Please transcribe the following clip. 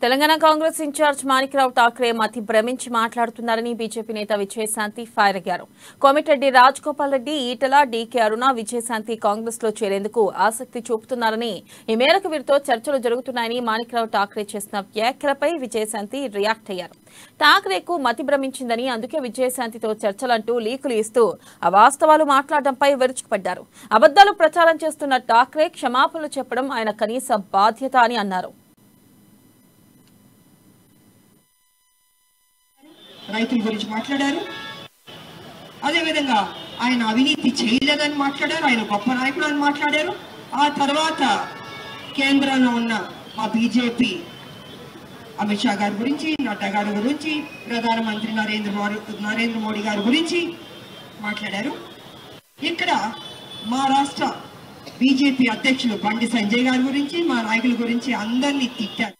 Telangana Congress incharge Manikrao Thackeray మతి భ్రమించి మాట్లాడుతున్నారని BJP నేత విజయశాంతి ఫైర్ అయ్యారు. కోమటిరెడ్డి రాజగోపాల్ రెడ్డి, ఈటల, డీకే అరుణ, విజయశాంతి కాంగ్రెస్ లో చేరేందుకు ఆసక్తి చూపుతున్నారని, ఈ మేరకు వీరితో చర్చలు జరుగుతున్నాయని మాణిక్రావు ఠాక్రే చేసిన వ్యాఖ్యలపై విజయశాంతి రియాక్ట్ అయ్యారు. ఠాక్రేకు మతి భ్రమించిందని, అందుకే విజయశాంతితో చర్చలంటూ లీకులు ఇస్తూ అవాస్తవాలు మాట్లాడడంపై విరుచుకుపడ్డారు. అబద్దాలు ప్రచారం చేస్తున్న ఠాక్రే క్షమాపణలు చెప్పడం ఆయన కనీస బాధ్యత అని అన్నారు. రైతుల గురించి మాట్లాడారు. అదేవిధంగా ఆయన అవినీతి చేయలేదని మాట్లాడారు. ఆయన గొప్ప నాయకుడు అని మాట్లాడారు. ఆ తర్వాత కేంద్రంలో ఉన్న మా బీజేపీ అమిత్ షా గారి గురించి, నడ్డా గారి గురించి, ప్రధానమంత్రి నరేంద్ర మోడీ గారి గురించి మాట్లాడారు. ఇక్కడ మా రాష్ట్ర బీజేపీ అధ్యక్షులు బండి సంజయ్ గారి గురించి, మా నాయకుల గురించి అందరినీ తిట్టారు.